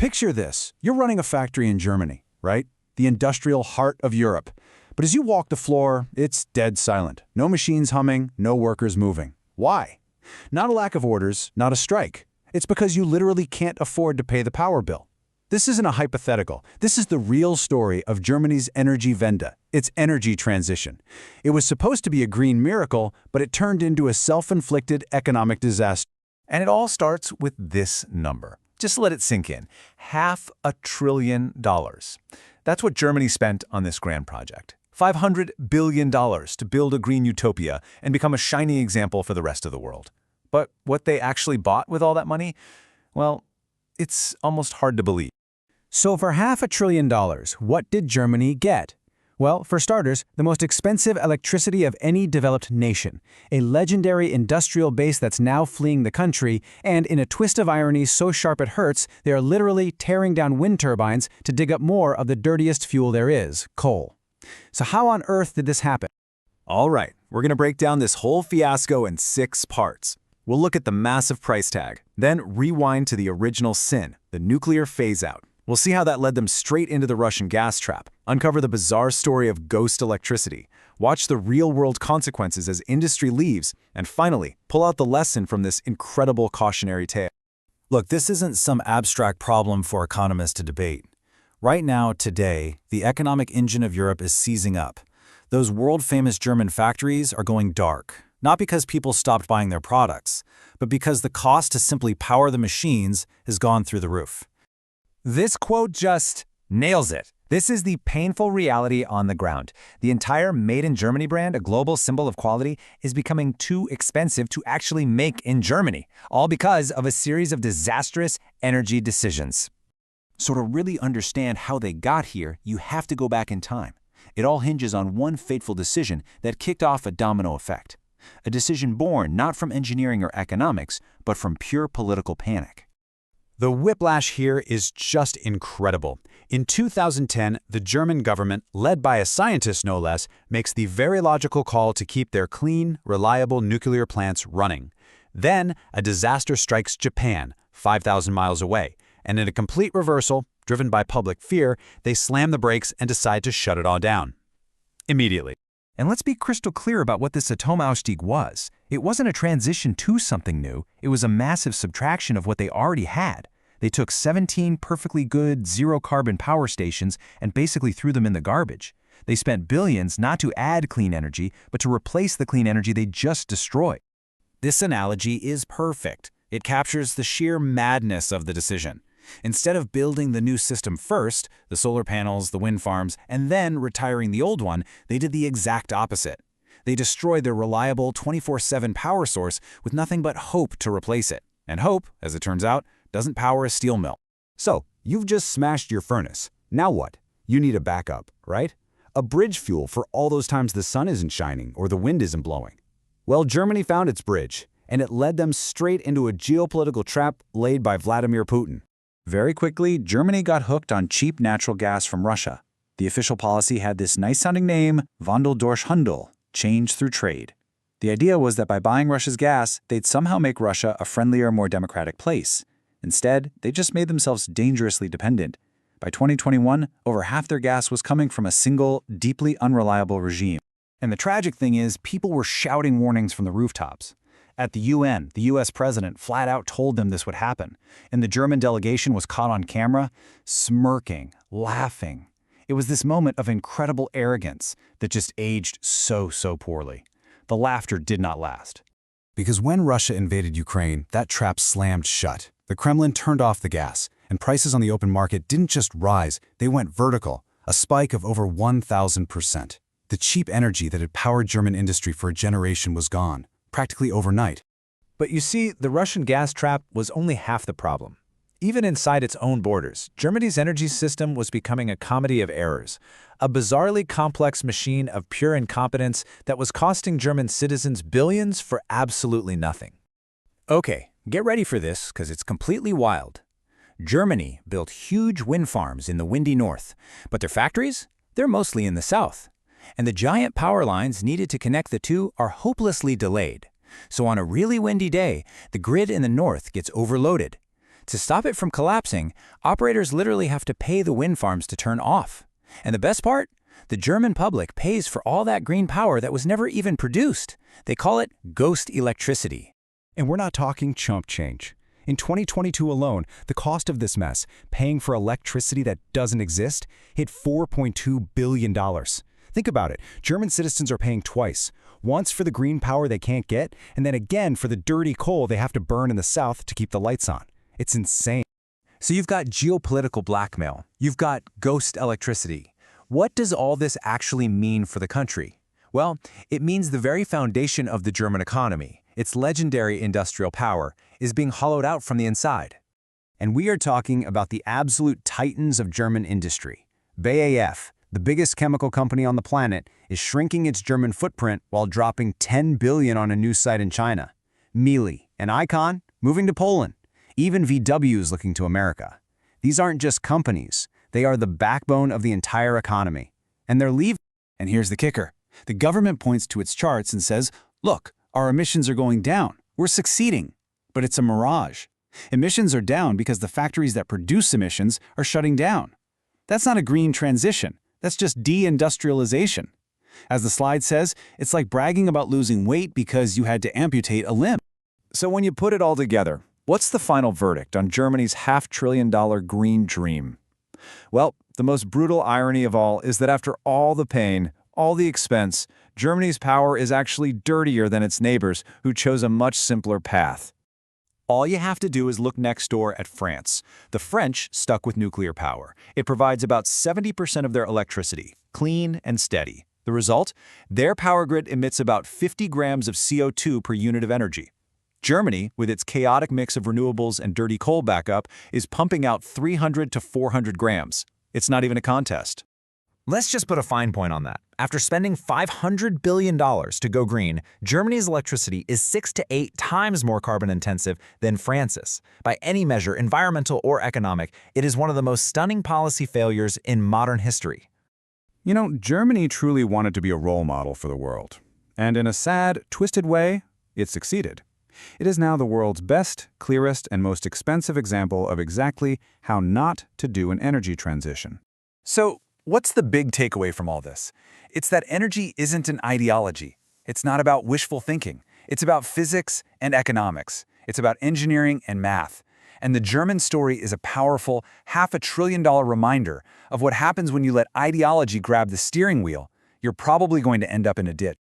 Picture this. You're running a factory in Germany, right? The industrial heart of Europe. But as you walk the floor, it's dead silent. No machines humming, no workers moving. Why? Not a lack of orders, not a strike. It's because you literally can't afford to pay the power bill. This isn't a hypothetical. This is the real story of Germany's Energiewende, its energy transition. It was supposed to be a green miracle, but it turned into a self-inflicted economic disaster. And it all starts with this number. Just let it sink in. $500 billion. That's what Germany spent on this grand project. $500 billion to build a green utopia and become a shining example for the rest of the world. But what they actually bought with all that money? Well, it's almost hard to believe. So for $500 billion, what did Germany get? Well, for starters, the most expensive electricity of any developed nation, a legendary industrial base that's now fleeing the country, and in a twist of irony so sharp it hurts, they are literally tearing down wind turbines to dig up more of the dirtiest fuel there is, coal. So how on earth did this happen? All right, we're going to break down this whole fiasco in 6 parts. We'll look at the massive price tag, then rewind to the original sin, the nuclear phase-out. We'll see how that led them straight into the Russian gas trap, uncover the bizarre story of ghost electricity, watch the real-world consequences as industry leaves, and finally, pull out the lesson from this incredible cautionary tale. Look, this isn't some abstract problem for economists to debate. Right now, today, the economic engine of Europe is seizing up. Those world-famous German factories are going dark, not because people stopped buying their products, but because the cost to simply power the machines has gone through the roof. This quote just nails it. This is the painful reality on the ground. The entire Made in Germany brand, a global symbol of quality, is becoming too expensive to actually make in Germany, all because of a series of disastrous energy decisions. So to really understand how they got here, you have to go back in time. It all hinges on one fateful decision that kicked off a domino effect. A decision born not from engineering or economics, but from pure political panic. The whiplash here is just incredible. In 2010, the German government, led by a scientist no less, makes the very logical call to keep their clean, reliable nuclear plants running. Then, a disaster strikes Japan, 5,000 miles away, and in a complete reversal, driven by public fear, they slam the brakes and decide to shut it all down. Immediately. And let's be crystal clear about what this Atomausstieg was. It wasn't a transition to something new. It was a massive subtraction of what they already had. They took 17 perfectly good, zero-carbon power stations and basically threw them in the garbage. They spent billions not to add clean energy, but to replace the clean energy they just destroyed. This analogy is perfect. It captures the sheer madness of the decision. Instead of building the new system first, the solar panels, the wind farms, and then retiring the old one, they did the exact opposite. They destroyed their reliable 24/7 power source with nothing but hope to replace it. And hope, as it turns out, doesn't power a steel mill. So, you've just smashed your furnace. Now what? You need a backup, right? A bridge fuel for all those times the sun isn't shining or the wind isn't blowing. Well, Germany found its bridge, and it led them straight into a geopolitical trap laid by Vladimir Putin. Very quickly, Germany got hooked on cheap natural gas from Russia. The official policy had this nice-sounding name, Wandel durch Handel, change through trade. The idea was that by buying Russia's gas, they'd somehow make Russia a friendlier, more democratic place. Instead, they just made themselves dangerously dependent. By 2021, over half their gas was coming from a single, deeply unreliable regime. And the tragic thing is, people were shouting warnings from the rooftops. At the UN, the US president flat out told them this would happen, and the German delegation was caught on camera, smirking, laughing. It was this moment of incredible arrogance that just aged so poorly. The laughter did not last. Because when Russia invaded Ukraine, that trap slammed shut. The Kremlin turned off the gas, and prices on the open market didn't just rise, they went vertical, a spike of over 1,000%. The cheap energy that had powered German industry for a generation was gone, practically overnight. But you see, the Russian gas trap was only half the problem. Even inside its own borders, Germany's energy system was becoming a comedy of errors, a bizarrely complex machine of pure incompetence that was costing German citizens billions for absolutely nothing. Okay, get ready for this, because it's completely wild. Germany built huge wind farms in the windy north, but their factories? They're mostly in the south. And the giant power lines needed to connect the two are hopelessly delayed. So on a really windy day, the grid in the north gets overloaded. To stop it from collapsing, operators literally have to pay the wind farms to turn off. And the best part? The German public pays for all that green power that was never even produced. They call it ghost electricity. And we're not talking chump change. In 2022 alone, the cost of this mess, paying for electricity that doesn't exist, hit $4.2 billion. Think about it. German citizens are paying twice. Once for the green power they can't get, and then again for the dirty coal they have to burn in the south to keep the lights on. It's insane. So you've got geopolitical blackmail. You've got ghost electricity. What does all this actually mean for the country? Well, it means the very foundation of the German economy, its legendary industrial power, is being hollowed out from the inside. And we are talking about the absolute titans of German industry. BASF, the biggest chemical company on the planet, is shrinking its German footprint while dropping $10 billion on a new site in China. Miele, an icon, moving to Poland. Even VW is looking to America. These aren't just companies. They are the backbone of the entire economy. And they're leaving. And here's the kicker. The government points to its charts and says, look, our emissions are going down. We're succeeding. But it's a mirage. Emissions are down because the factories that produce emissions are shutting down. That's not a green transition. That's just deindustrialization. As the slide says, it's like bragging about losing weight because you had to amputate a limb. So when you put it all together, what's the final verdict on Germany's $500 billion green dream? Well, the most brutal irony of all is that after all the pain, all the expense, Germany's power is actually dirtier than its neighbors who chose a much simpler path. All you have to do is look next door at France. The French stuck with nuclear power. It provides about 70% of their electricity, clean and steady. The result? Their power grid emits about 50 grams of CO2 per unit of energy. Germany, with its chaotic mix of renewables and dirty coal backup, is pumping out 300 to 400 grams. It's not even a contest. Let's just put a fine point on that. After spending $500 billion to go green, Germany's electricity is 6 to 8 times more carbon-intensive than France's. By any measure, environmental or economic, it is one of the most stunning policy failures in modern history. You know, Germany truly wanted to be a role model for the world. And in a sad, twisted way, it succeeded. It is now the world's best, clearest, and most expensive example of exactly how not to do an energy transition. So, what's the big takeaway from all this? It's that energy isn't an ideology. It's not about wishful thinking. It's about physics and economics. It's about engineering and math. And the German story is a powerful $500 billion reminder of what happens when you let ideology grab the steering wheel. You're probably going to end up in a ditch.